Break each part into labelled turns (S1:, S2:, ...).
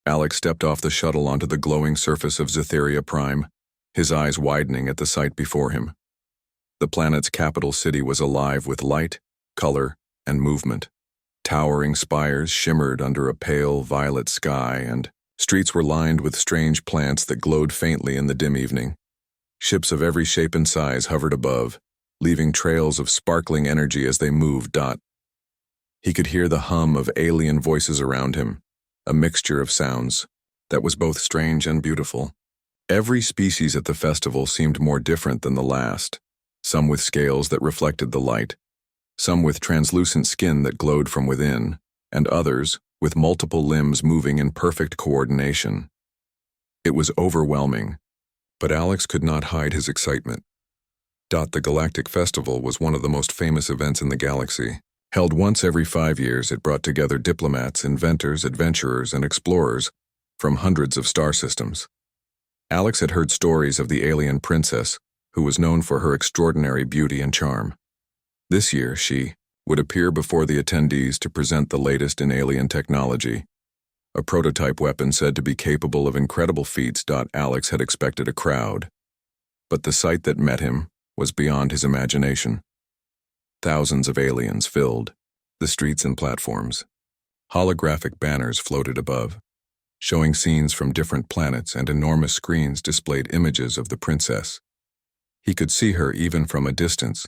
S1: Alex stepped off the shuttle onto the glowing surface of Zetheria Prime, his eyes widening at the sight before him. The planet's capital city was alive with light, color, and movement. Towering spires shimmered under a pale violet sky, and streets were lined with strange plants that glowed faintly in the dim evening. Ships of every shape and size hovered above, leaving trails of sparkling energy as they moved. He could hear the hum of alien voices around him, a mixture of sounds that was both strange and beautiful. Every species at the festival seemed more different than the last, some with scales that reflected the light, some with translucent skin that glowed from within, and others with multiple limbs moving in perfect coordination. It was overwhelming, but Alex could not hide his excitement. The Galactic Festival was one of the most famous events in the galaxy. Held once every 5 years, it brought together diplomats, inventors, adventurers, and explorers from hundreds of star systems. Alex had heard stories of the alien princess, who was known for her extraordinary beauty and charm. This year, she would appear before the attendees to present the latest in alien technology, a prototype weapon said to be capable of incredible feats. Alex had expected a crowd, but the sight that met him was beyond his imagination. Thousands of aliens filled the streets and platforms. Holographic banners floated above, showing scenes from different planets, and enormous screens displayed images of the princess. He could see her even from a distance.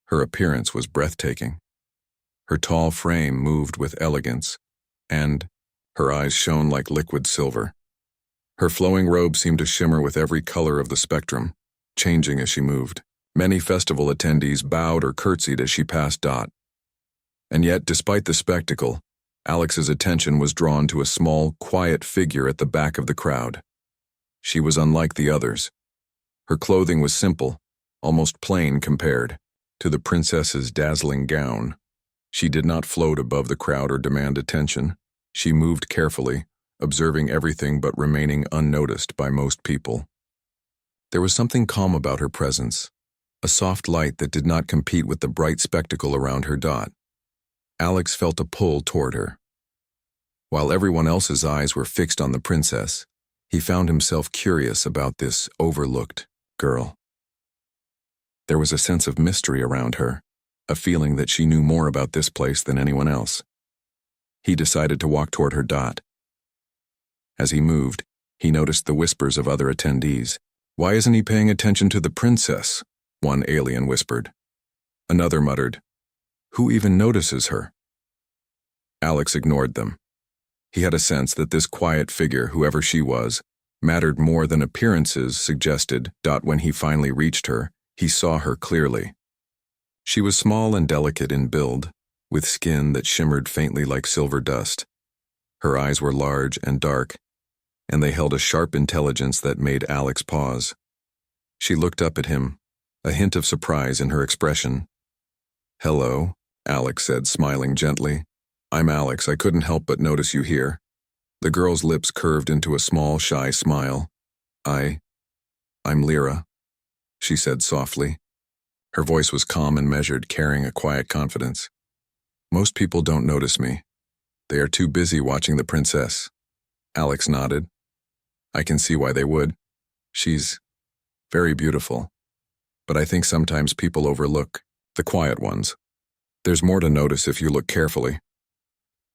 S1: Her appearance was breathtaking. Her tall frame moved with elegance, and her eyes shone like liquid silver. Her flowing robe seemed to shimmer with every color of the spectrum, changing as she moved. Many festival attendees bowed or curtsied as she passed. And yet, despite the spectacle, Alex's attention was drawn to a small, quiet figure at the back of the crowd. She was unlike the others. Her clothing was simple, almost plain compared to the princess's dazzling gown. She did not float above the crowd or demand attention. She moved carefully, observing everything but remaining unnoticed by most people. There was something calm about her presence, a soft light that did not compete with the bright spectacle around her. Alex felt a pull toward her. While everyone else's eyes were fixed on the princess, he found himself curious about this overlooked girl. There was a sense of mystery around her, a feeling that she knew more about this place than anyone else. He decided to walk toward her. As he moved, he noticed the whispers of other attendees. "Why isn't he paying attention to the princess?" one alien whispered. Another muttered, "Who even notices her?" Alex ignored them. He had a sense that this quiet figure, whoever she was, mattered more than appearances suggested. When he finally reached her, he saw her clearly. She was small and delicate in build, with skin that shimmered faintly like silver dust. Her eyes were large and dark, and they held a sharp intelligence that made Alex pause. She looked up at him, a hint of surprise in her expression. "Hello," Alex said, smiling gently. "I'm Alex. I couldn't help but notice you here." The girl's lips curved into a small, shy smile. I'm Lyra," she said softly. Her voice was calm and measured, carrying a quiet confidence. "Most people don't notice me. They are too busy watching the princess." Alex nodded. "I can see why they would. She's very beautiful. But I think sometimes people overlook the quiet ones. There's more to notice if you look carefully."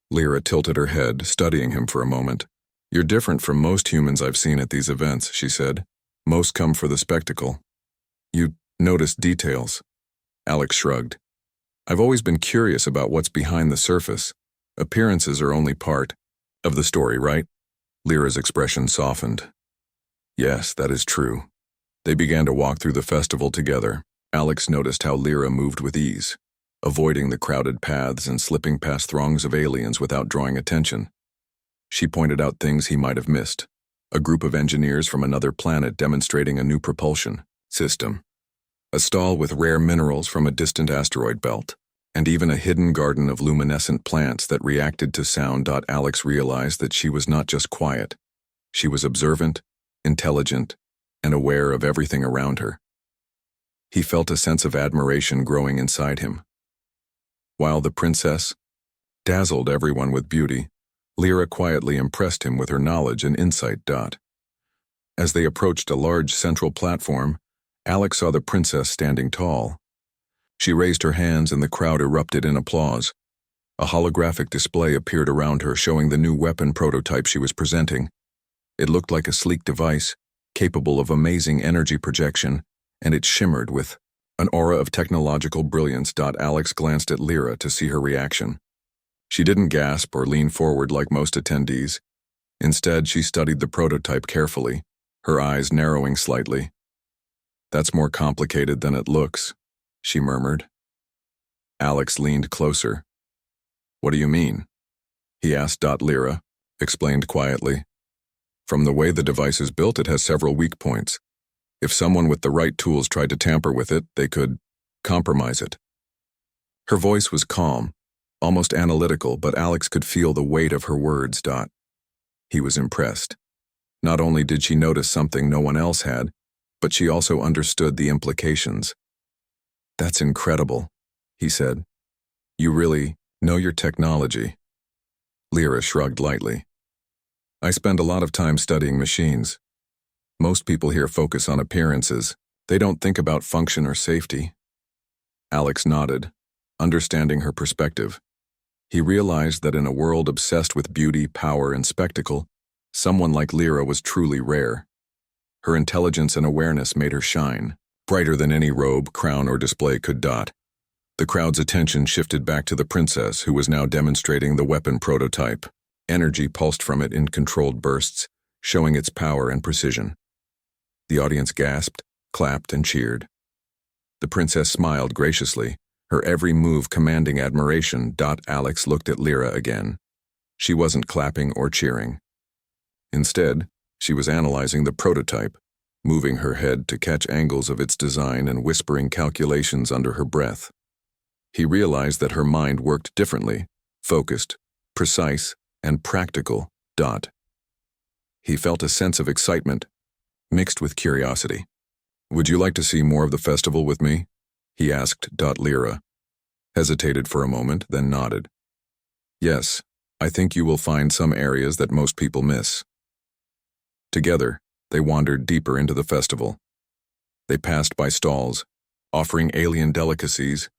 S1: Lyra tilted her head, studying him for a moment. "You're different from most humans I've seen at these events," she said. "Most come for the spectacle. You notice details." Alex shrugged. "I've always been curious about what's behind the surface. Appearances are only part of the story, right?" Lyra's expression softened. "Yes, that is true." They began to walk through the festival together. Alex noticed how Lyra moved with ease, avoiding the crowded paths and slipping past throngs of aliens without drawing attention. She pointed out things he might have missed: a group of engineers from another planet demonstrating a new propulsion system, a stall with rare minerals from a distant asteroid belt, and even a hidden garden of luminescent plants that reacted to sound. Alex realized that she was not just quiet. She was observant, intelligent, and aware of everything around her. He felt a sense of admiration growing inside him. While the princess dazzled everyone with beauty, Lyra quietly impressed him with her knowledge and insight. As they approached a large central platform, Alex saw the princess standing tall. She raised her hands and the crowd erupted in applause. A holographic display appeared around her, showing the new weapon prototype she was presenting. It looked like a sleek device, capable of amazing energy projection, and it shimmered with an aura of technological brilliance. Alex glanced at Lyra to see her reaction. She didn't gasp or lean forward like most attendees. Instead, she studied the prototype carefully, her eyes narrowing slightly. "That's more complicated than it looks," she murmured. Alex leaned closer. "What do you mean?" he asked. Lyra explained quietly. "From the way the device is built, it has several weak points. If someone with the right tools tried to tamper with it, they could compromise it." Her voice was calm, almost analytical, but Alex could feel the weight of her words. He was impressed. Not only did she notice something no one else had, but she also understood the implications. "That's incredible," he said. "You really know your technology." Lyra shrugged lightly. "I spend a lot of time studying machines. Most people here focus on appearances. They don't think about function or safety." Alex nodded, understanding her perspective. He realized that in a world obsessed with beauty, power, and spectacle, someone like Lyra was truly rare. Her intelligence and awareness made her shine, brighter than any robe, crown, or display could. The crowd's attention shifted back to the princess, who was now demonstrating the weapon prototype. Energy pulsed from it in controlled bursts, showing its power and precision. The audience gasped, clapped, and cheered. The princess smiled graciously, her every move commanding admiration. Alex looked at Lyra again. She wasn't clapping or cheering. Instead, she was analyzing the prototype, moving her head to catch angles of its design and whispering calculations under her breath. He realized that her mind worked differently, focused, precise, and practical. He felt a sense of excitement, mixed with curiosity. "Would you like to see more of the festival with me?" he asked. Lyra hesitated for a moment, then nodded. "Yes, I think you will find some areas that most people miss." Together, they wandered deeper into the festival. They passed by stalls, offering alien delicacies,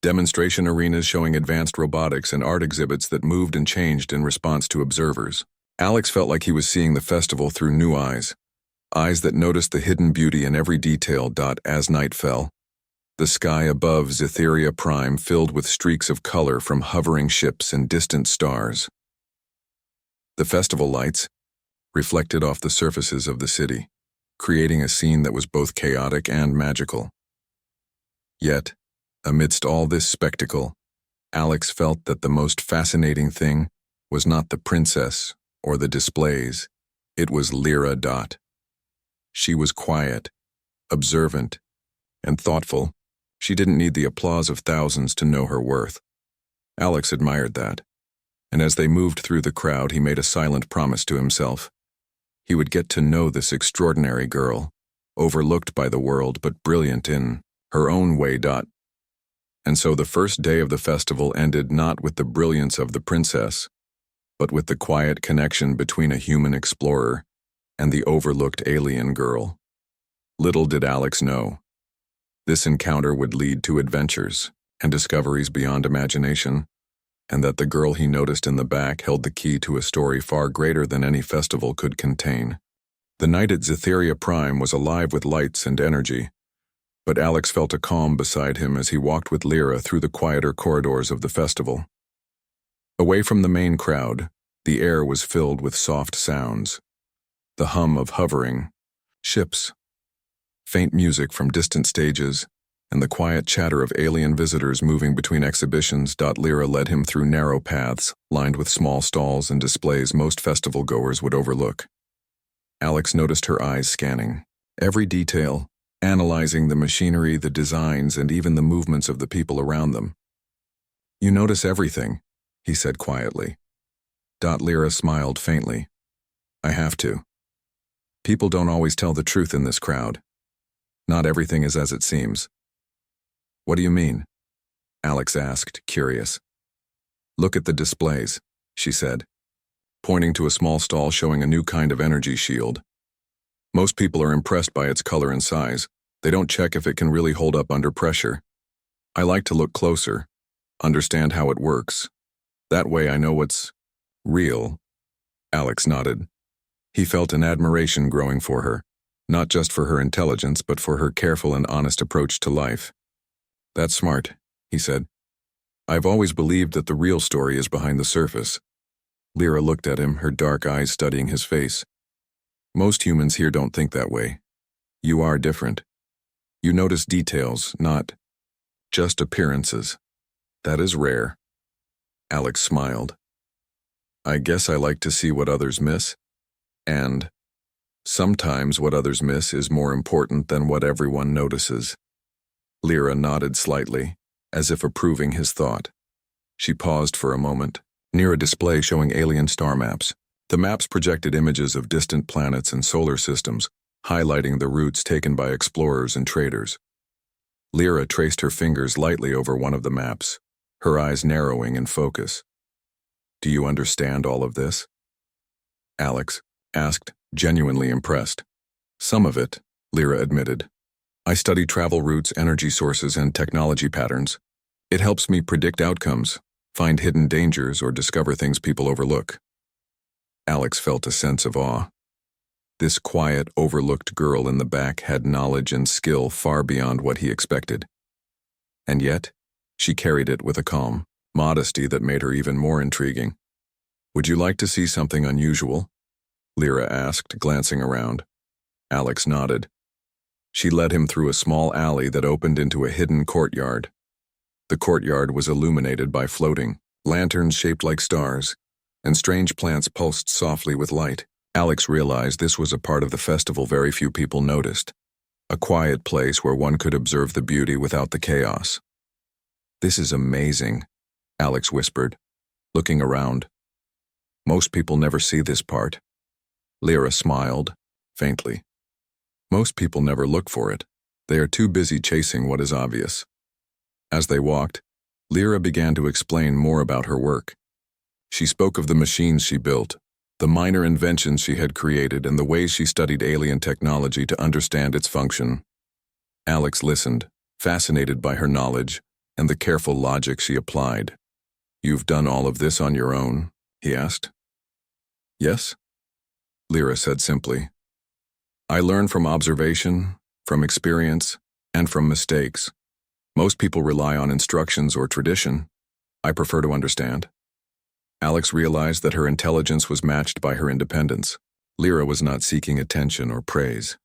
S1: demonstration arenas showing advanced robotics, and art exhibits that moved and changed in response to observers. Alex felt like he was seeing the festival through new eyes that noticed the hidden beauty in every detail. As night fell, the sky above Scifi Prime filled with streaks of color from hovering ships and distant stars. The festival lights reflected off the surfaces of the city, creating a scene that was both chaotic and magical. Yet, amidst all this spectacle, Alex felt that the most fascinating thing was not the princess or the displays, it was Lyra. She was quiet, observant, and thoughtful. She didn't need the applause of thousands to know her worth. Alex admired that, and as they moved through the crowd, he made a silent promise to himself. He would get to know this extraordinary girl, overlooked by the world but brilliant in her own way. And so the first day of the festival ended not with the brilliance of the princess, but with the quiet connection between a human explorer and the overlooked alien girl. Little did Alex know, this encounter would lead to adventures and discoveries beyond imagination, and that the girl he noticed in the back held the key to a story far greater than any festival could contain. The night at Scifi Prime was alive with lights and energy, but Alex felt a calm beside him as he walked with Lyra through the quieter corridors of the festival. Away from the main crowd, the air was filled with soft sounds. The hum of hovering ships, faint music from distant stages, and the quiet chatter of alien visitors moving between exhibitions. Lyra led him through narrow paths, lined with small stalls and displays most festival goers would overlook. Alex noticed her eyes scanning every detail, analyzing the machinery, the designs, and even the movements of the people around them. "You notice everything," he said quietly. Lyra smiled faintly. "I have to. People don't always tell the truth in this crowd. Not everything is as it seems." "What do you mean?" Alex asked, curious. "Look at the displays," she said. pointing to a small stall showing a new kind of energy shield. Most people are impressed by its color and size. They don't check if it can really hold up under pressure. I like to look closer, understand how it works. That way I know what's real. Alex nodded. He felt an admiration growing for her, not just for her intelligence, but for her careful and honest approach to life. That's smart, he said. I've always believed that the real story is behind the surface. Lyra looked at him, her dark eyes studying his face. Most humans here don't think that way. You are different. You notice details, not just appearances. That is rare. Alex smiled. I guess I like to see what others miss, and sometimes what others miss is more important than what everyone notices. Lyra nodded slightly, as if approving his thought. She paused for a moment, near a display showing alien star maps. The maps projected images of distant planets and solar systems, highlighting the routes taken by explorers and traders. Lyra traced her fingers lightly over one of the maps, her eyes narrowing in focus. Do you understand all of this? Alex asked, genuinely impressed. Some of it, Lyra admitted. I study travel routes, energy sources, and technology patterns. It helps me predict outcomes, find hidden dangers, or discover things people overlook. Alex felt a sense of awe. This quiet, overlooked girl in the back had knowledge and skill far beyond what he expected. And yet, she carried it with a calm modesty that made her even more intriguing. Would you like to see something unusual? Lyra asked, glancing around. Alex nodded. She led him through a small alley that opened into a hidden courtyard. The courtyard was illuminated by floating lanterns shaped like stars, and strange plants pulsed softly with light. Alex realized this was a part of the festival very few people noticed, a quiet place where one could observe the beauty without the chaos. This is amazing, Alex whispered, looking around. Most people never see this part. Lyra smiled, faintly. Most people never look for it. They are too busy chasing what is obvious. As they walked, Lyra began to explain more about her work. She spoke of the machines she built, the minor inventions she had created, and the ways she studied alien technology to understand its function. Alex listened, fascinated by her knowledge and the careful logic she applied. You've done all of this on your own? He asked. Yes, Lyra said simply. I learn from observation, from experience, and from mistakes. Most people rely on instructions or tradition. I prefer to understand. Alex realized that her intelligence was matched by her independence. Lyra was not seeking attention or praise.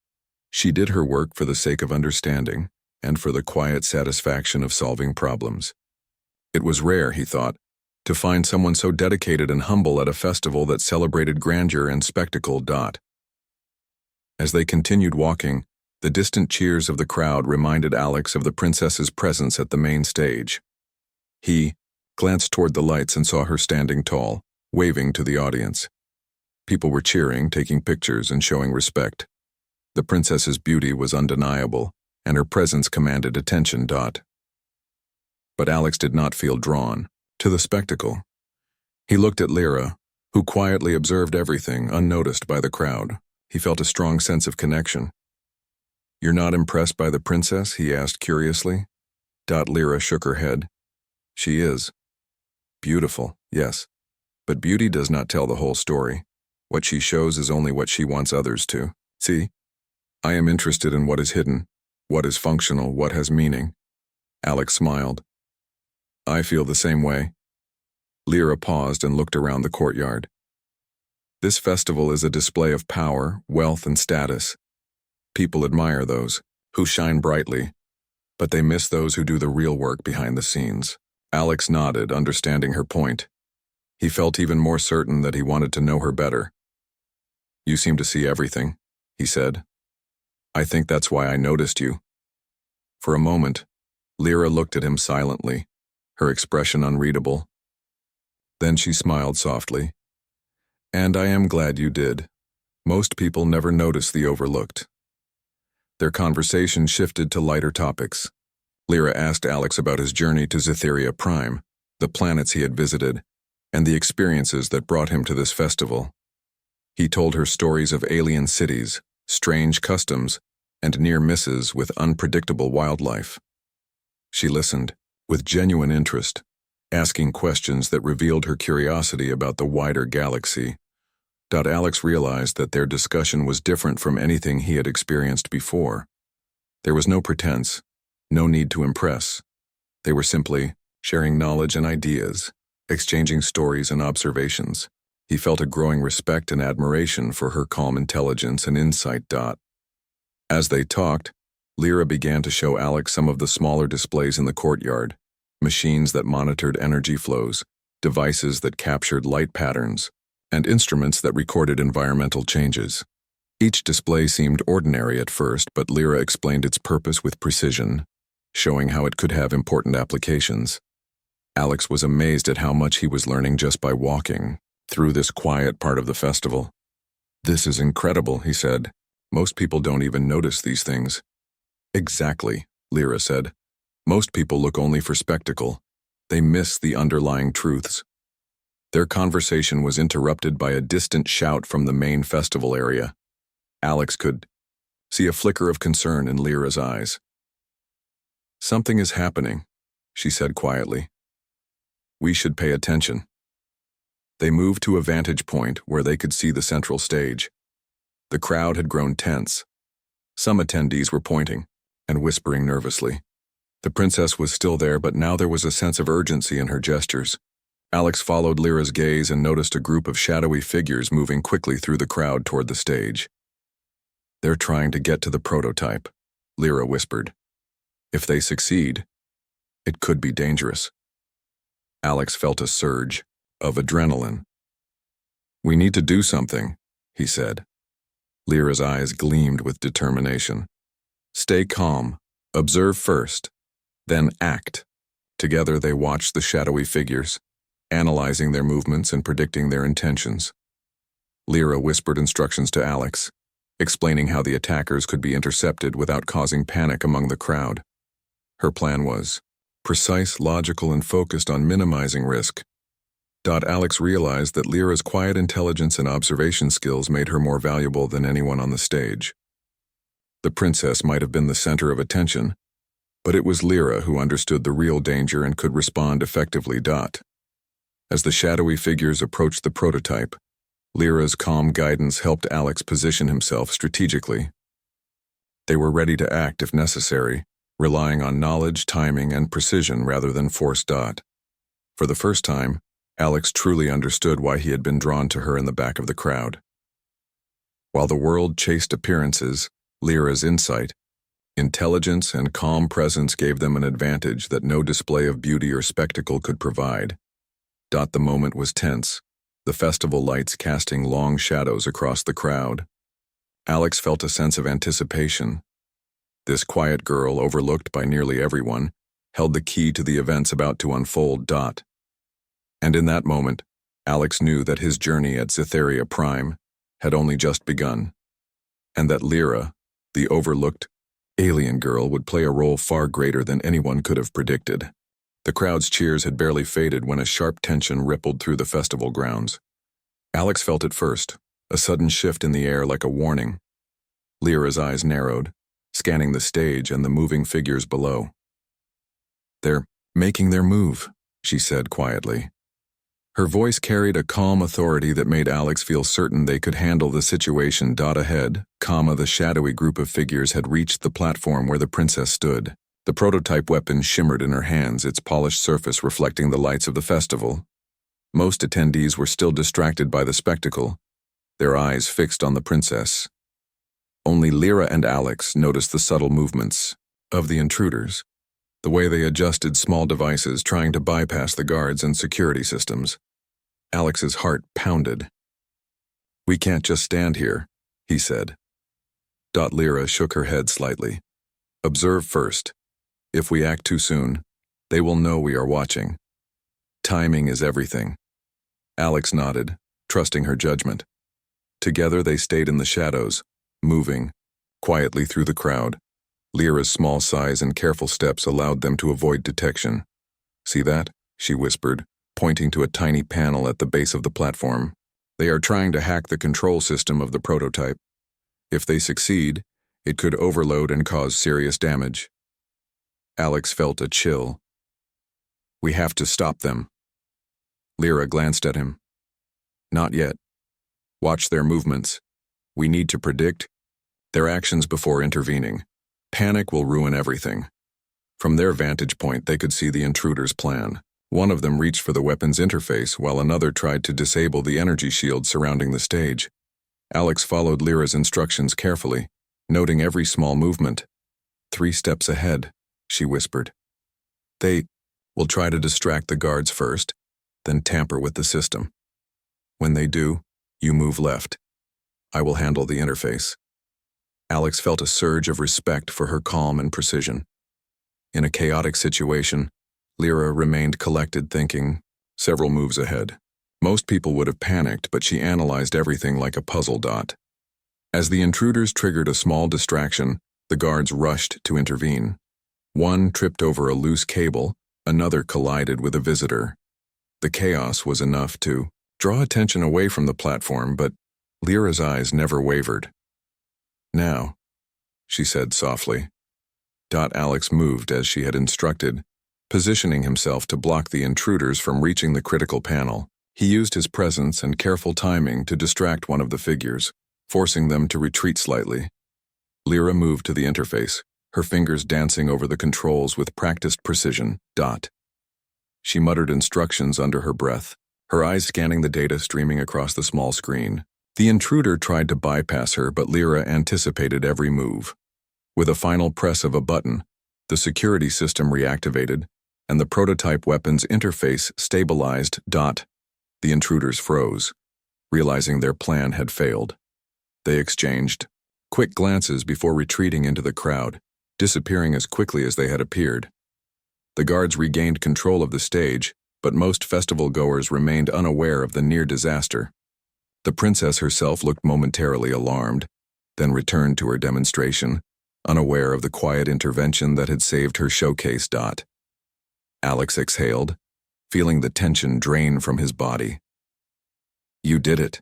S1: She did her work for the sake of understanding and for the quiet satisfaction of solving problems. It was rare, he thought, to find someone so dedicated and humble at a festival that celebrated grandeur and spectacle. As they continued walking, the distant cheers of the crowd reminded Alex of the princess's presence at the main stage. He glanced toward the lights and saw her standing tall, waving to the audience. People were cheering, taking pictures, and showing respect. The princess's beauty was undeniable, and her presence commanded attention. But Alex did not feel drawn to the spectacle. He looked at Lyra, who quietly observed everything, unnoticed by the crowd. He felt a strong sense of connection. You're not impressed by the princess? He asked curiously. Lyra shook her head. She is. Beautiful, yes. But beauty does not tell the whole story. What she shows is only what she wants others to see. I am interested in what is hidden, what is functional, what has meaning. Alex smiled. I feel the same way. Lyra paused and looked around the courtyard. This festival is a display of power, wealth, and status. People admire those who shine brightly, but they miss those who do the real work behind the scenes. Alex nodded, understanding her point. He felt even more certain that he wanted to know her better. You seem to see everything, he said. I think that's why I noticed you. For a moment, Lyra looked at him silently, her expression unreadable. Then she smiled softly. And I am glad you did. Most people never notice the overlooked. Their conversation shifted to lighter topics. Lyra asked Alex about his journey to Scifi Prime, the planets he had visited, and the experiences that brought him to this festival. He told her stories of alien cities, strange customs, and near misses with unpredictable wildlife. She listened, with genuine interest, asking questions that revealed her curiosity about the wider galaxy. Alex realized that their discussion was different from anything he had experienced before. There was no pretense, no need to impress. They were simply sharing knowledge and ideas, exchanging stories and observations. He felt a growing respect and admiration for her calm intelligence and insight. As they talked, Lyra began to show Alex some of the smaller displays in the courtyard, machines that monitored energy flows, devices that captured light patterns, and instruments that recorded environmental changes. Each display seemed ordinary at first, but Lyra explained its purpose with precision, showing how it could have important applications. Alex was amazed at how much he was learning just by walking through this quiet part of the festival. "This is incredible," he said. "Most people don't even notice these things." "Exactly," Lyra said. "Most people look only for spectacle. They miss the underlying truths." Their conversation was interrupted by a distant shout from the main festival area. Alex could see a flicker of concern in Lyra's eyes. "Something is happening," she said quietly. "We should pay attention." They moved to a vantage point where they could see the central stage. The crowd had grown tense. Some attendees were pointing and whispering nervously. The princess was still there, but now there was a sense of urgency in her gestures. Alex followed Lyra's gaze and noticed a group of shadowy figures moving quickly through the crowd toward the stage. "They're trying to get to the prototype," Lyra whispered. "If they succeed, it could be dangerous." Alex felt a surge of adrenaline. "We need to do something," he said. Lyra's eyes gleamed with determination. "Stay calm, observe first, then act." Together they watched the shadowy figures, analyzing their movements and predicting their intentions. Lyra whispered instructions to Alex, explaining how the attackers could be intercepted without causing panic among the crowd. Her plan was precise, logical, and focused on minimizing risk. Alex realized that Lyra's quiet intelligence and observation skills made her more valuable than anyone on the stage. The princess might have been the center of attention, but it was Lyra who understood the real danger and could respond effectively. As the shadowy figures approached the prototype, Lyra's calm guidance helped Alex position himself strategically. They were ready to act if necessary, relying on knowledge, timing, and precision rather than force. For the first time, Alex truly understood why he had been drawn to her in the back of the crowd. While the world chased appearances, Lyra's insight, intelligence, and calm presence gave them an advantage that no display of beauty or spectacle could provide. The moment was tense, the festival lights casting long shadows across the crowd. Alex felt a sense of anticipation. This quiet girl, overlooked by nearly everyone, held the key to the events about to unfold. And in that moment, Alex knew that his journey at Scifi Prime had only just begun, and that Lyra, the overlooked alien girl, would play a role far greater than anyone could have predicted. The crowd's cheers had barely faded when a sharp tension rippled through the festival grounds. Alex felt it first, a sudden shift in the air like a warning. Lyra's eyes narrowed, scanning the stage and the moving figures below. "They're making their move," she said quietly. Her voice carried a calm authority that made Alex feel certain they could handle the situation. Ahead, the shadowy group of figures had reached the platform where the princess stood. The prototype weapon shimmered in her hands, its polished surface reflecting the lights of the festival. Most attendees were still distracted by the spectacle, their eyes fixed on the princess. Only Lyra and Alex noticed the subtle movements of the intruders, the way they adjusted small devices trying to bypass the guards and security systems. Alex's heart pounded. "We can't just stand here," he said. Lyra shook her head slightly. "Observe first. If we act too soon, they will know we are watching. Timing is everything." Alex nodded, trusting her judgment. Together they stayed in the shadows, moving quietly through the crowd. Lyra's small size and careful steps allowed them to avoid detection. "See that?" she whispered, pointing to a tiny panel at the base of the platform. They are trying to hack the control system of the prototype. If they succeed, it could overload and cause serious damage. Alex felt a chill. We have to stop them. Lyra glanced at him. Not yet. Watch their movements. We need to predict their actions before intervening. Panic will ruin everything. From their vantage point, they could see the intruder's plan. One of them reached for the weapon's interface, while another tried to disable the energy shield surrounding the stage. Alex followed Lyra's instructions carefully, noting every small movement. 3 steps ahead, she whispered. They will try to distract the guards first, then tamper with the system. When they do, you move left. I will handle the interface. Alex felt a surge of respect for her calm and precision. In a chaotic situation, Lyra remained collected, thinking several moves ahead. Most people would have panicked, but she analyzed everything like a puzzle dot. As the intruders triggered a small distraction, the guards rushed to intervene. One tripped over a loose cable, another collided with a visitor. The chaos was enough to draw attention away from the platform, but Lyra's eyes never wavered. Now, she said softly. Alex moved as she had instructed, positioning himself to block the intruders from reaching the critical panel. He used his presence and careful timing to distract one of the figures, forcing them to retreat slightly. Lyra moved to the interface, her fingers dancing over the controls with practiced precision. She muttered instructions under her breath, her eyes scanning the data streaming across the small screen. The intruder tried to bypass her, but Lyra anticipated every move. With a final press of a button, the security system reactivated, and the prototype weapon's interface stabilized. The intruders froze, realizing their plan had failed. They exchanged quick glances before retreating into the crowd, disappearing as quickly as they had appeared. The guards regained control of the stage, but most festival-goers remained unaware of the near disaster. The princess herself looked momentarily alarmed, then returned to her demonstration, unaware of the quiet intervention that had saved her showcase. Alex exhaled, feeling the tension drain from his body. You did it,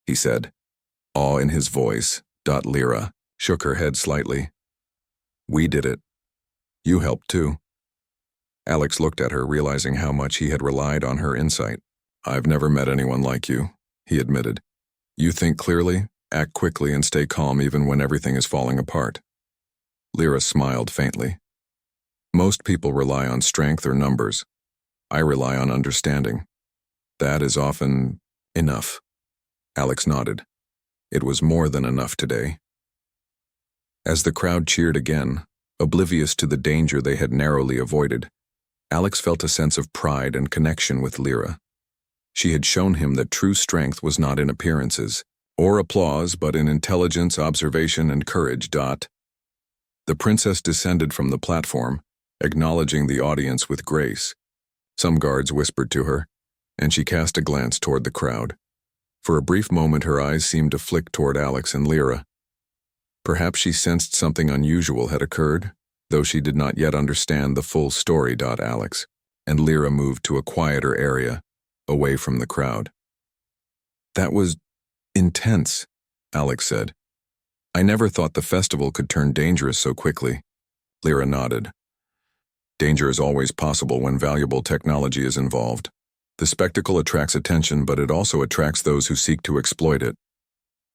S1: he said, awe in his voice. Lyra shook her head slightly. We did it. You helped too. Alex looked at her, realizing how much he had relied on her insight. I've never met anyone like you, he admitted. You think clearly, act quickly, and stay calm even when everything is falling apart. Lyra smiled faintly. Most people rely on strength or numbers. I rely on understanding. That is often enough. Alex nodded. It was more than enough today. As the crowd cheered again, oblivious to the danger they had narrowly avoided, Alex felt a sense of pride and connection with Lyra. She had shown him that true strength was not in appearances or applause, but in intelligence, observation, and courage. The princess descended from the platform, acknowledging the audience with grace. Some guards whispered to her, and she cast a glance toward the crowd. For a brief moment, her eyes seemed to flick toward Alex and Lyra. Perhaps she sensed something unusual had occurred, though she did not yet understand the full story. Alex and Lyra moved to a quieter area, away from the crowd. That was intense, Alex said. I never thought the festival could turn dangerous so quickly. Lyra nodded. Danger is always possible when valuable technology is involved. The spectacle attracts attention, but it also attracts those who seek to exploit it.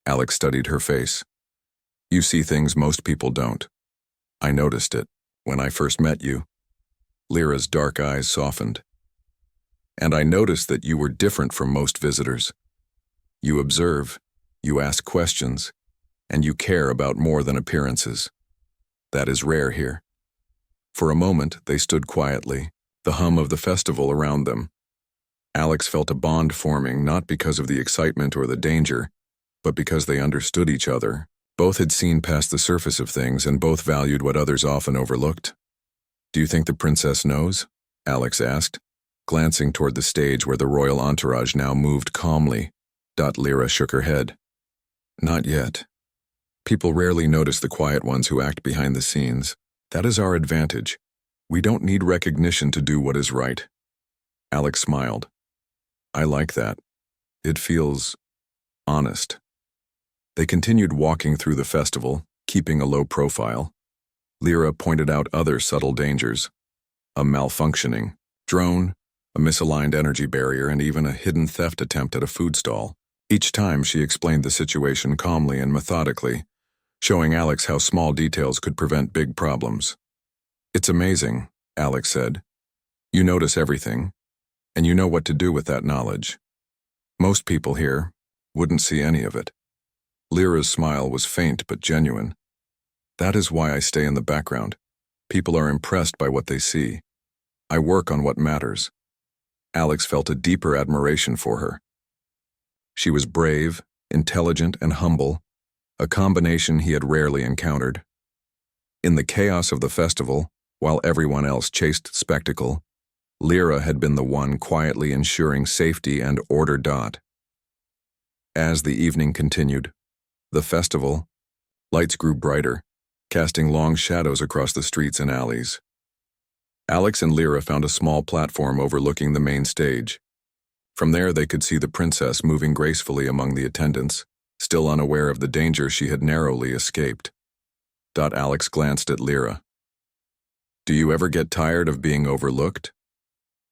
S1: Alex studied her face. You see things most people don't. I noticed it when I first met you. Lyra's dark eyes softened. And I noticed that you were different from most visitors. You observe, you ask questions, and you care about more than appearances. That is rare here. For a moment, they stood quietly, the hum of the festival around them. Alex felt a bond forming, not because of the excitement or the danger, but because they understood each other. Both had seen past the surface of things, and both valued what others often overlooked. Do you think the princess knows? Alex asked, glancing toward the stage where the royal entourage now moved calmly. Lyra shook her head. Not yet. People rarely notice the quiet ones who act behind the scenes. That is our advantage. We don't need recognition to do what is right. Alex smiled. I like that. It feels honest. They continued walking through the festival, keeping a low profile. Lyra pointed out other subtle dangers: a malfunctioning drone, a misaligned energy barrier, and even a hidden theft attempt at a food stall. Each time she explained the situation calmly and methodically, showing Alex how small details could prevent big problems. "It's amazing," Alex said. "You notice everything, and you know what to do with that knowledge. Most people here wouldn't see any of it." Lyra's smile was faint but genuine. "That is why I stay in the background. People are impressed by what they see. I work on what matters." Alex felt a deeper admiration for her. She was brave, intelligent, and humble, a combination he had rarely encountered. In the chaos of the festival, while everyone else chased spectacle, Lyra had been the one quietly ensuring safety and order. As the evening continued, the festival, lights grew brighter, casting long shadows across the streets and alleys. Alex and Lyra found a small platform overlooking the main stage. From there they could see the princess moving gracefully among the attendants, still unaware of the danger she had narrowly escaped. Alex glanced at Lyra. "Do you ever get tired of being overlooked?"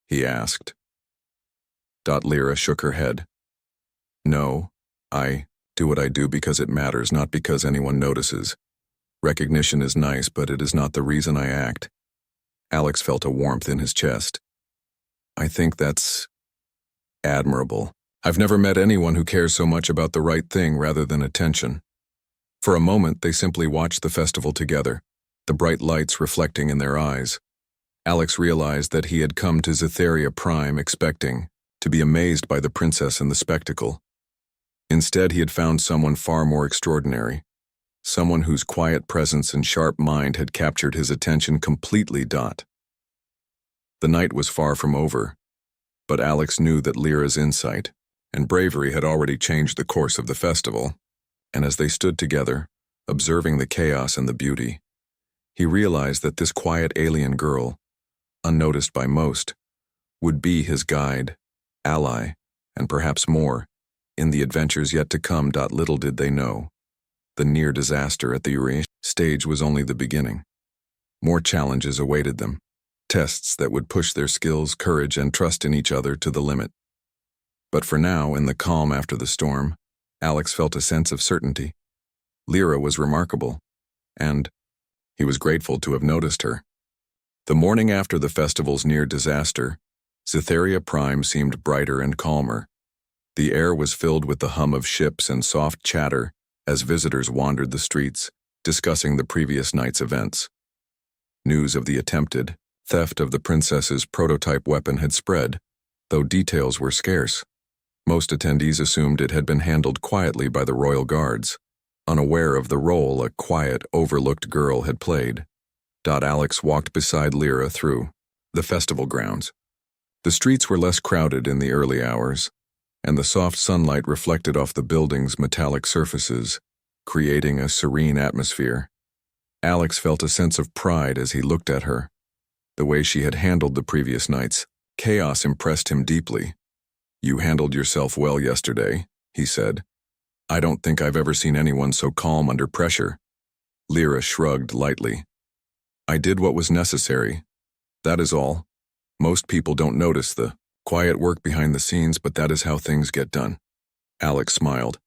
S1: he asked. Lyra shook her head. "No, I do what I do because it matters, not because anyone notices. Recognition is nice, but it is not the reason I act." Alex felt a warmth in his chest. "I think that's admirable. I've never met anyone who cares so much about the right thing rather than attention." For a moment, they simply watched the festival together, the bright lights reflecting in their eyes. Alex realized that he had come to Scifi Prime expecting to be amazed by the princess and the spectacle. Instead, he had found someone far more extraordinary, someone whose quiet presence and sharp mind had captured his attention completely. The night was far from over, but Alex knew that Lyra's insight and bravery had already changed the course of the festival, and as they stood together, observing the chaos and the beauty, he realized that this quiet alien girl, unnoticed by most, would be his guide, ally, and perhaps more, in the adventures yet to come. Little did they know, the near disaster at the stage was only the beginning. More challenges awaited them, tests that would push their skills, courage, and trust in each other to the limit. But for now, in the calm after the storm, Alex felt a sense of certainty. Lyra was remarkable, and he was grateful to have noticed her. The morning after the festival's near disaster, Scifi Prime seemed brighter and calmer. The air was filled with the hum of ships and soft chatter as visitors wandered the streets, discussing the previous night's events. News of the attempted theft of the princess's prototype weapon had spread, though details were scarce. Most attendees assumed it had been handled quietly by the royal guards, unaware of the role a quiet, overlooked girl had played. Alex walked beside Lyra through the festival grounds. The streets were less crowded in the early hours, and the soft sunlight reflected off the building's metallic surfaces, creating a serene atmosphere. Alex felt a sense of pride as he looked at her. The way she had handled the previous night's chaos impressed him deeply. "You handled yourself well yesterday," he said. "I don't think I've ever seen anyone so calm under pressure." Lyra shrugged lightly. "I did what was necessary. That is all. Most people don't notice the quiet work behind the scenes, but that is how things get done." Alex smiled.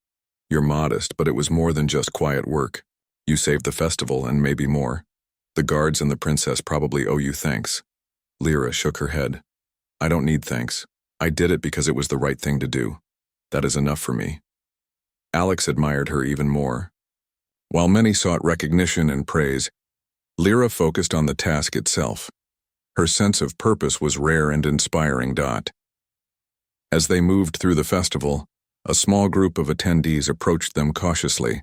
S1: "You're modest, but it was more than just quiet work. You saved the festival and maybe more. The guards and the princess probably owe you thanks." Lyra shook her head. "I don't need thanks. I did it because it was the right thing to do. That is enough for me." Alex admired her even more. While many sought recognition and praise, Lyra focused on the task itself. Her sense of purpose was rare and inspiring. As they moved through the festival, a small group of attendees approached them cautiously.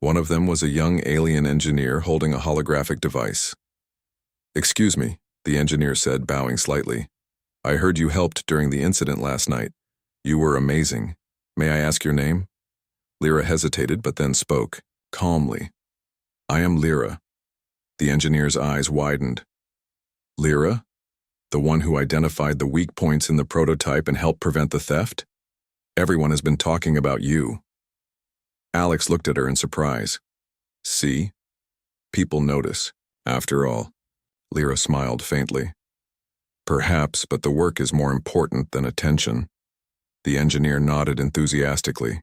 S1: One of them was a young alien engineer holding a holographic device. "Excuse me," the engineer said, bowing slightly. "I heard you helped during the incident last night. You were amazing. May I ask your name?" Lyra hesitated but then spoke, calmly. "I am Lyra." The engineer's eyes widened. "Lyra?" The one who identified the weak points in the prototype and helped prevent the theft? Everyone has been talking about you. Alex looked at her in surprise. See? People notice. After all, Lyra smiled faintly. Perhaps, but the work is more important than attention. The engineer nodded enthusiastically.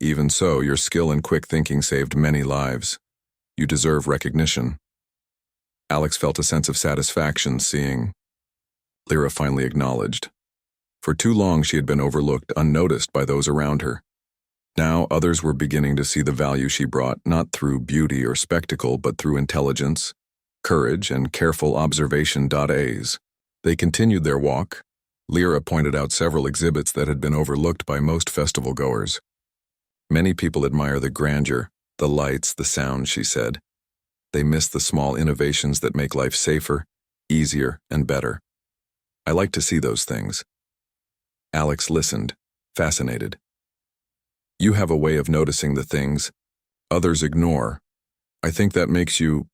S1: Even so, your skill and quick thinking saved many lives. You deserve recognition. Alex felt a sense of satisfaction seeing. Lyra finally acknowledged. For too long she had been overlooked, unnoticed by those around her. Now others were beginning to see the value she brought, not through beauty or spectacle, but through intelligence, courage, and careful observation. As they continued their walk, Lyra pointed out several exhibits that had been overlooked by most festival goers. Many people admire the grandeur, the lights, the sound, she said. They miss the small innovations that make life safer, easier, and better. I like to see those things. Alex listened, fascinated. You have a way of noticing the things others ignore. I think that makes you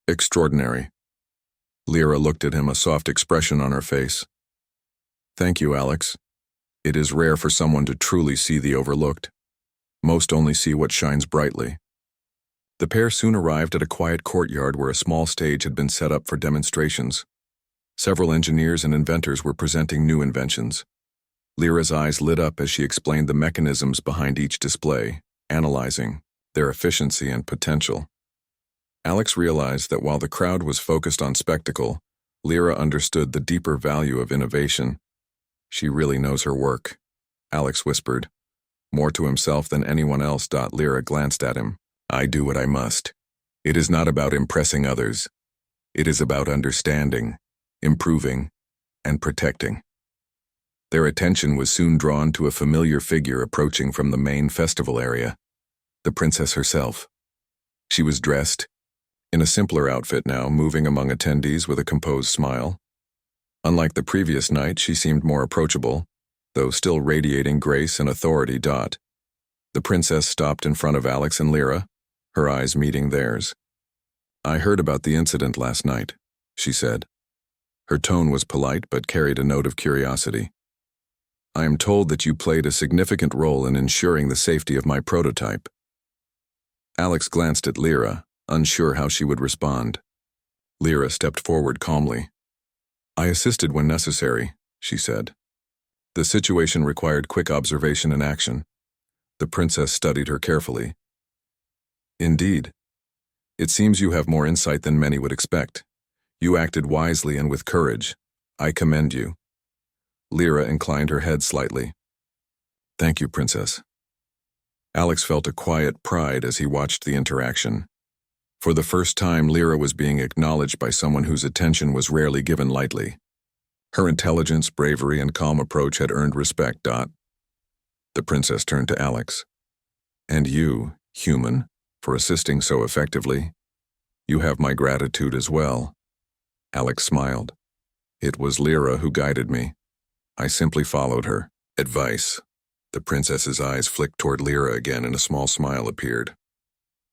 S1: extraordinary. Lyra looked at him, a soft expression on her face. Thank you, Alex. It is rare for someone to truly see the overlooked. Most only see what shines brightly. The pair soon arrived at a quiet courtyard where a small stage had been set up for demonstrations. Several engineers and inventors were presenting new inventions. Lyra's eyes lit up as she explained the mechanisms behind each display, analyzing their efficiency and potential. Alex realized that while the crowd was focused on spectacle, Lyra understood the deeper value of innovation. She really knows her work, Alex whispered, more to himself than anyone else. Lyra glanced at him. I do what I must. It is not about impressing others. It is about understanding, improving, and protecting. Their attention was soon drawn to a familiar figure approaching from the main festival area, the princess herself. She was dressed in a simpler outfit now, moving among attendees with a composed smile. Unlike the previous night, she seemed more approachable, though still radiating grace and authority. The princess stopped in front of Alex and Lyra, her eyes meeting theirs. I heard about the incident last night, she said. Her tone was polite but carried a note of curiosity. I am told that you played a significant role in ensuring the safety of my prototype. Alex glanced at Lyra, unsure how she would respond. Lyra stepped forward calmly. I assisted when necessary, she said. The situation required quick observation and action. The princess studied her carefully. Indeed. It seems you have more insight than many would expect. You acted wisely and with courage. I commend you. Lyra inclined her head slightly. Thank you, Princess. Alex felt a quiet pride as he watched the interaction. For the first time, Lyra was being acknowledged by someone whose attention was rarely given lightly. Her intelligence, bravery, and calm approach had earned respect. The princess turned to Alex. And you, human, for assisting so effectively. You have my gratitude as well. Alex smiled. It was Lyra who guided me. I simply followed her advice. The princess's eyes flicked toward Lyra again and a small smile appeared.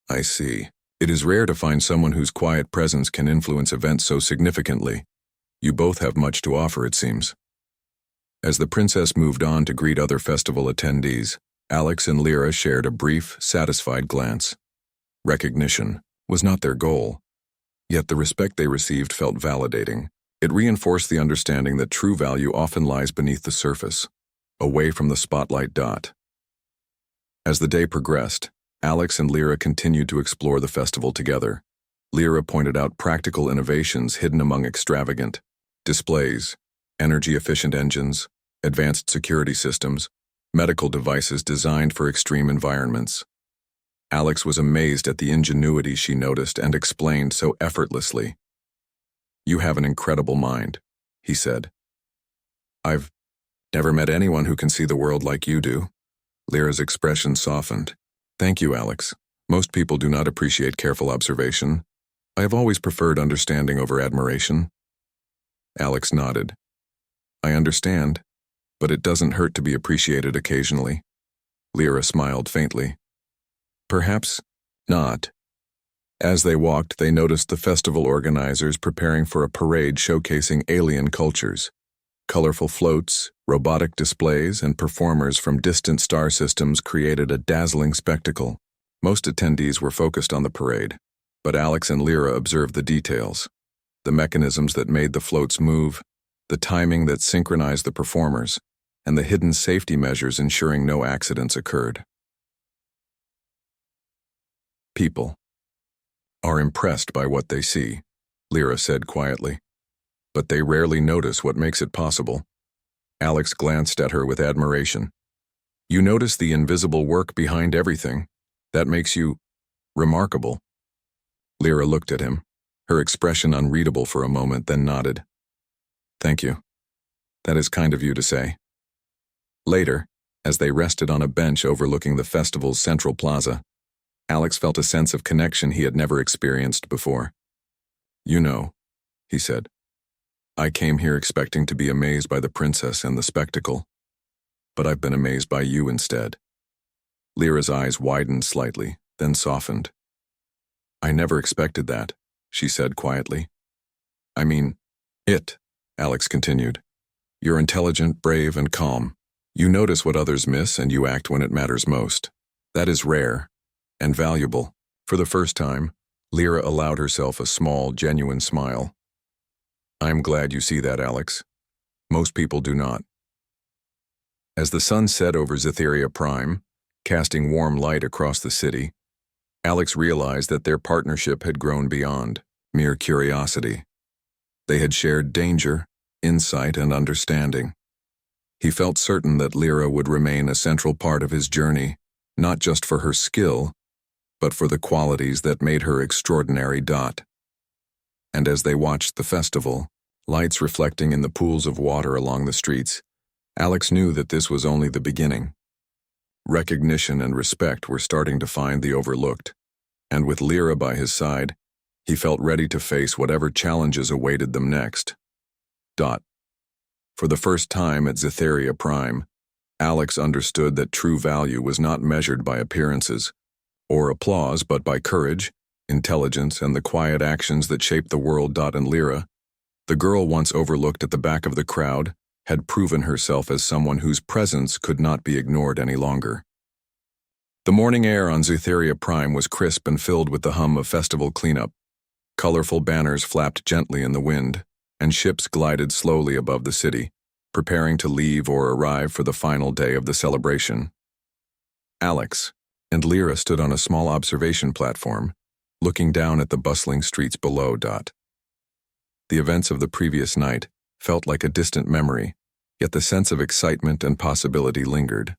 S1: I see. It is rare to find someone whose quiet presence can influence events so significantly. You both have much to offer, it seems. As the princess moved on to greet other festival attendees, Alex and Lyra shared a brief, satisfied glance. Recognition was not their goal, yet the respect they received felt validating. It reinforced the understanding that true value often lies beneath the surface, away from the spotlight. As the day progressed, Alex and Lyra continued to explore the festival together. Lyra pointed out practical innovations hidden among extravagant displays, energy-efficient engines, advanced security systems, medical devices designed for extreme environments. Alex was amazed at the ingenuity she noticed and explained so effortlessly. You have an incredible mind, he said. I've never met anyone who can see the world like you do. Lyra's expression softened. Thank you, Alex. Most people do not appreciate careful observation. I have always preferred understanding over admiration. Alex nodded. I understand, but it doesn't hurt to be appreciated occasionally. Lyra smiled faintly. Perhaps not. As they walked, they noticed the festival organizers preparing for a parade showcasing alien cultures. Colorful floats, robotic displays, and performers from distant star systems created a dazzling spectacle. Most attendees were focused on the parade, but Alex and Lyra observed the details: the mechanisms that made the floats move, the timing that synchronized the performers, and the hidden safety measures ensuring no accidents occurred. People are impressed by what they see, Lyra said quietly, but they rarely notice what makes it possible. Alex glanced at her with admiration. You notice the invisible work behind everything. That makes you remarkable. Lyra looked at him, her expression unreadable for a moment, then nodded. Thank you. That is kind of you to say. Later, as they rested on a bench overlooking the festival's central plaza, Alex felt a sense of connection he had never experienced before. You know, he said, I came here expecting to be amazed by the princess and the spectacle, but I've been amazed by you instead. Lyra's eyes widened slightly, then softened. I never expected that, she said quietly. I mean, Alex continued. You're intelligent, brave, and calm. You notice what others miss and you act when it matters most. That is rare and valuable. For the first time, Lyra allowed herself a small, genuine smile. I'm glad you see that, Alex. Most people do not. As the sun set over Zytheria Prime, casting warm light across the city, Alex realized that their partnership had grown beyond mere curiosity. They had shared danger, insight, and understanding. He felt certain that Lyra would remain a central part of his journey, not just for her skill, but for the qualities that made her extraordinary. And as they watched the festival, lights reflecting in the pools of water along the streets, Alex knew that this was only the beginning. Recognition and respect were starting to find the overlooked, and with Lyra by his side, he felt ready to face whatever challenges awaited them next. For the first time at Zytheria Prime, Alex understood that true value was not measured by appearances or applause, but by courage, intelligence, and the quiet actions that shaped the world. And Lyra, the girl once overlooked at the back of the crowd, had proven herself as someone whose presence could not be ignored any longer. The morning air on Zytheria Prime was crisp and filled with the hum of festival cleanup. Colorful banners flapped gently in the wind, and ships glided slowly above the city, preparing to leave or arrive for the final day of the celebration. Alex and Lyra stood on a small observation platform, looking down at the bustling streets below. The events of the previous night felt like a distant memory, yet the sense of excitement and possibility lingered.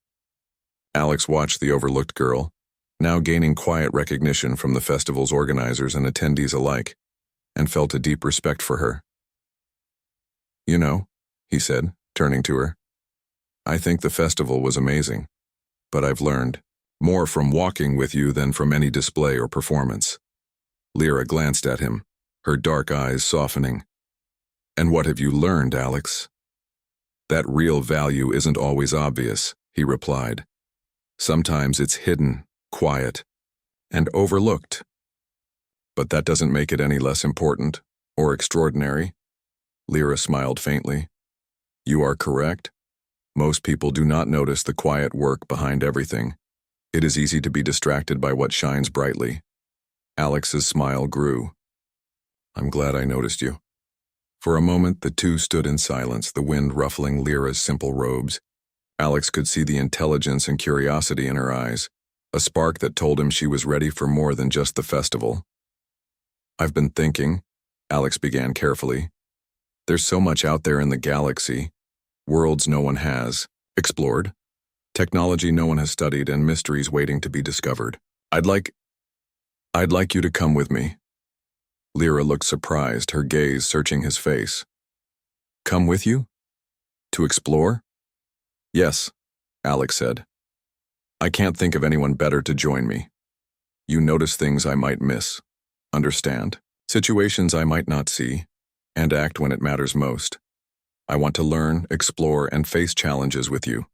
S1: Alex watched the overlooked girl, now gaining quiet recognition from the festival's organizers and attendees alike, and felt a deep respect for her. You know, he said, turning to her, I think the festival was amazing, but I've learned more from walking with you than from any display or performance. Lyra glanced at him, her dark eyes softening. And what have you learned, Alex? That real value isn't always obvious, he replied. Sometimes it's hidden, quiet, and overlooked. But that doesn't make it any less important or extraordinary. Lyra smiled faintly. You are correct. Most people do not notice the quiet work behind everything. It is easy to be distracted by what shines brightly. Alex's smile grew. I'm glad I noticed you. For a moment, the two stood in silence, the wind ruffling Lyra's simple robes. Alex could see the intelligence and curiosity in her eyes, a spark that told him she was ready for more than just the festival. I've been thinking, Alex began carefully. There's so much out there in the galaxy, worlds no one has explored, technology no one has studied, and mysteries waiting to be discovered. I'd like you to come with me. Lyra looked surprised, her gaze searching his face. Come with you? To explore? Yes, Alex said. I can't think of anyone better to join me. You notice things I might miss, understand, situations I might not see, and act when it matters most. I want to learn, explore, and face challenges with you.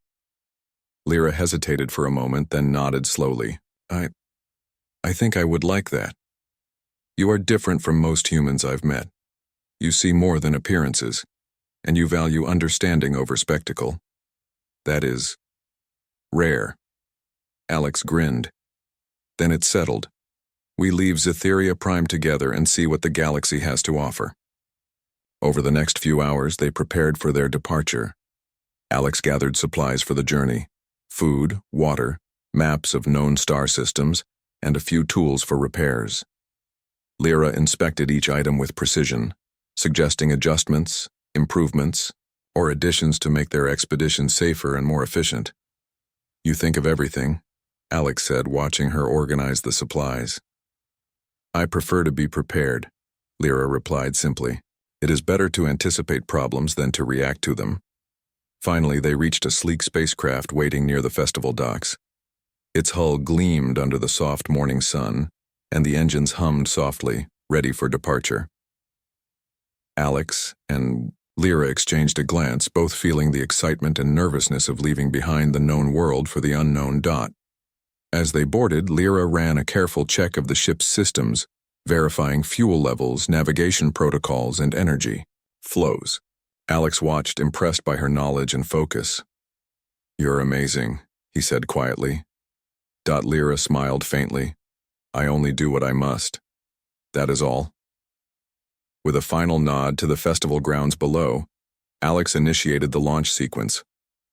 S1: Lyra hesitated for a moment, then nodded slowly. I think I would like that. You are different from most humans I've met. You see more than appearances, and you value understanding over spectacle. That is rare. Alex grinned. Then it settled. We leave Zytheria Prime together and see what the galaxy has to offer. Over the next few hours, they prepared for their departure. Alex gathered supplies for the journey: food, water, maps of known star systems, and a few tools for repairs. Lyra inspected each item with precision, suggesting adjustments, improvements, or additions to make their expedition safer and more efficient. You think of everything, Alex said, watching her organize the supplies. I prefer to be prepared, Lyra replied simply. It is better to anticipate problems than to react to them. Finally, they reached a sleek spacecraft waiting near the festival docks. Its hull gleamed under the soft morning sun, and the engines hummed softly, ready for departure. Alex and Lyra exchanged a glance, both feeling the excitement and nervousness of leaving behind the known world for the unknown. As they boarded, Lyra ran a careful check of the ship's systems, verifying fuel levels, navigation protocols, and energy flows. Alex watched, impressed by her knowledge and focus. You're amazing, he said quietly. Lyra smiled faintly. I only do what I must. That is all. With a final nod to the festival grounds below, Alex initiated the launch sequence.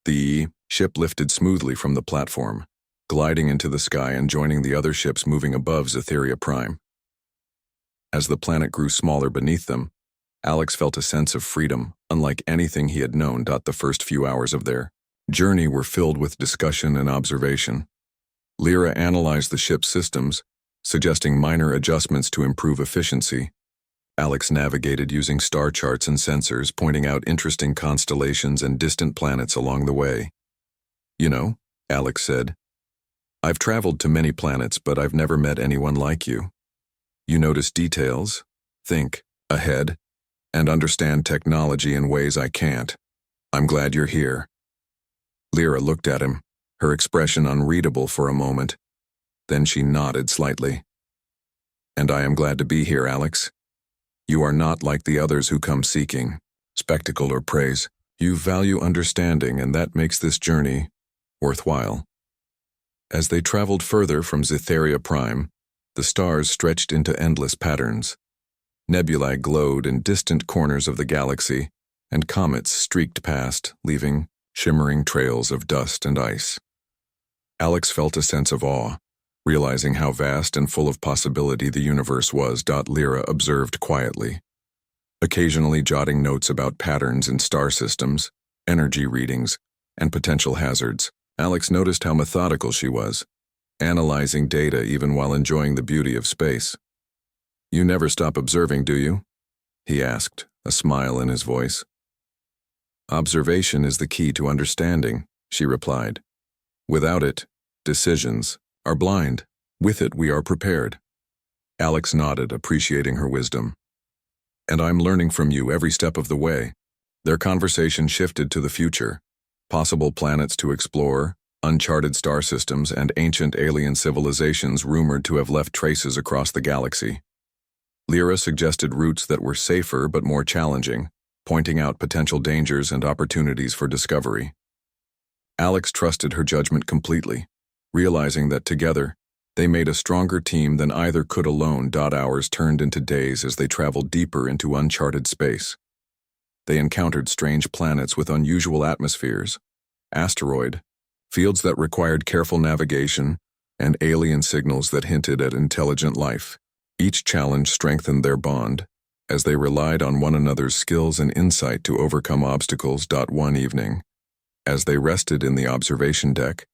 S1: The ship lifted smoothly from the platform, gliding into the sky and joining the other ships moving above Zytheria Prime. As the planet grew smaller beneath them, Alex felt a sense of freedom, unlike anything he had known. The first few hours of their journey were filled with discussion and observation. Lyra analyzed the ship's systems, suggesting minor adjustments to improve efficiency. Alex navigated using star charts and sensors, pointing out interesting constellations and distant planets along the way. You know, Alex said, I've traveled to many planets, but I've never met anyone like you. You notice details, think ahead, and understand technology in ways I can't. I'm glad you're here. Lyra looked at him, her expression unreadable for a moment. Then she nodded slightly. And I am glad to be here, Alex. You are not like the others who come seeking spectacle or praise. You value understanding, and that makes this journey worthwhile. As they traveled further from Zytheria Prime, the stars stretched into endless patterns. Nebulae glowed in distant corners of the galaxy, and comets streaked past, leaving shimmering trails of dust and ice. Alex felt a sense of awe, realizing how vast and full of possibility the universe was. Lyra observed quietly, occasionally jotting notes about patterns in star systems, energy readings, and potential hazards. Alex noticed how methodical she was, analyzing data even while enjoying the beauty of space. You never stop observing, do you? He asked, a smile in his voice. Observation is the key to understanding, she replied. Without it, decisions are blind. With it, we are prepared. Alex nodded, appreciating her wisdom. And I'm learning from you every step of the way. Their conversation shifted to the future, possible planets to explore, uncharted star systems, and ancient alien civilizations rumored to have left traces across the galaxy. Lyra suggested routes that were safer but more challenging, pointing out potential dangers and opportunities for discovery. Alex trusted her judgment completely, realizing that together, they made a stronger team than either could alone. Hours turned into days as they traveled deeper into uncharted space. They encountered strange planets with unusual atmospheres, asteroid, fields that required careful navigation, and alien signals that hinted at intelligent life. Each challenge strengthened their bond, as they relied on one another's skills and insight to overcome obstacles. One evening, as they rested in the observation deck,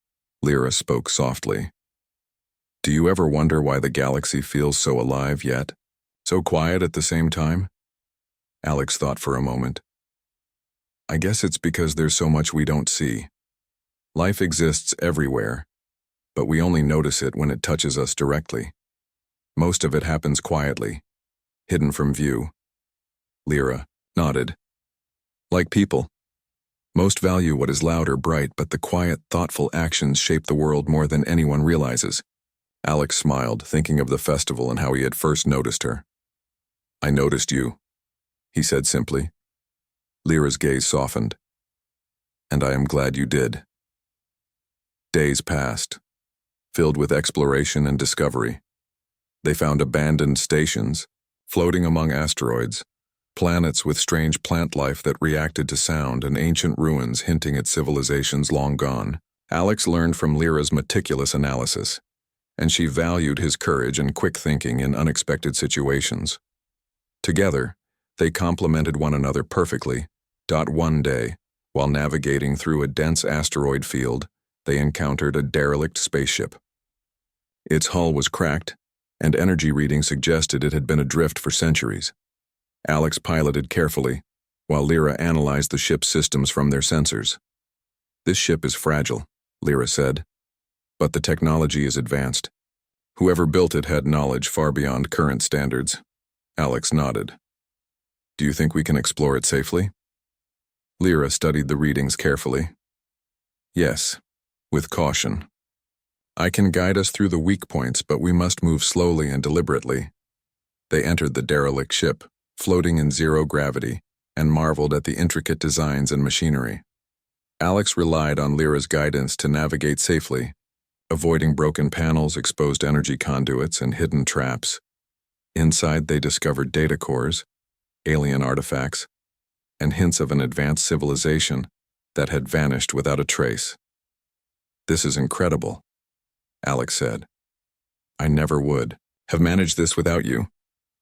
S1: Lyra spoke softly. Do you ever wonder why the galaxy feels so alive yet so quiet at the same time? Alex thought for a moment. I guess it's because there's so much we don't see. Life exists everywhere, but we only notice it when it touches us directly. Most of it happens quietly, hidden from view. Lyra nodded. Like people. Most value what is loud or bright, but the quiet, thoughtful actions shape the world more than anyone realizes. Alex smiled, thinking of the festival and how he had first noticed her. "I noticed you," he said simply. Lyra's gaze softened. "And I am glad you did." Days passed, filled with exploration and discovery. They found abandoned stations, floating among asteroids, planets with strange plant life that reacted to sound, and ancient ruins hinting at civilizations long gone. Alex learned from Lyra's meticulous analysis, and she valued his courage and quick thinking in unexpected situations. Together, they complemented one another perfectly. One day, while navigating through a dense asteroid field, they encountered a derelict spaceship. Its hull was cracked, and energy readings suggested it had been adrift for centuries. Alex piloted carefully, while Lyra analyzed the ship's systems from their sensors. "This ship is fragile," Lyra said, "but the technology is advanced. Whoever built it had knowledge far beyond current standards." Alex nodded. "Do you think we can explore it safely?" Lyra studied the readings carefully. "Yes, with caution. I can guide us through the weak points, but we must move slowly and deliberately." They entered the derelict ship, floating in zero gravity, and marveled at the intricate designs and machinery. Alex relied on Lyra's guidance to navigate safely, avoiding broken panels, exposed energy conduits, and hidden traps. Inside, they discovered data cores, alien artifacts, and hints of an advanced civilization that had vanished without a trace. "This is incredible," Alex said. "I never would have managed this without you."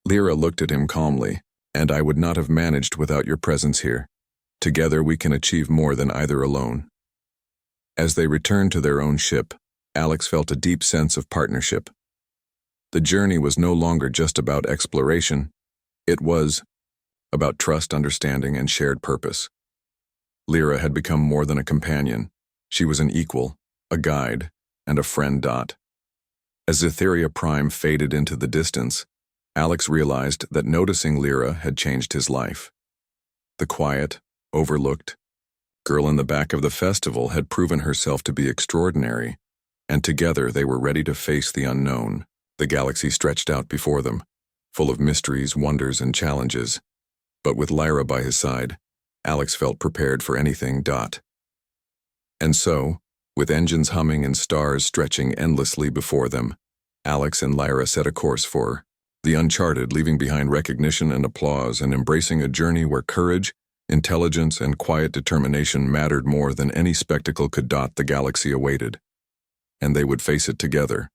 S1: Lyra looked at him calmly. "And I would not have managed without your presence here. Together we can achieve more than either alone." As they returned to their own ship, Alex felt a deep sense of partnership. The journey was no longer just about exploration. It was about trust, understanding, and shared purpose. Lyra had become more than a companion. She was an equal, a guide, and a friend. As Zytheria Prime faded into the distance, Alex realized that noticing Lyra had changed his life. The quiet, overlooked girl in the back of the festival had proven herself to be extraordinary, and together they were ready to face the unknown. The galaxy stretched out before them, full of mysteries, wonders, and challenges. But with Lyra by his side, Alex felt prepared for anything. And so, with engines humming and stars stretching endlessly before them, Alex and Lyra set a course for the uncharted, leaving behind recognition and applause and embracing a journey where courage, intelligence, and quiet determination mattered more than any spectacle could. The galaxy awaited, and they would face it together.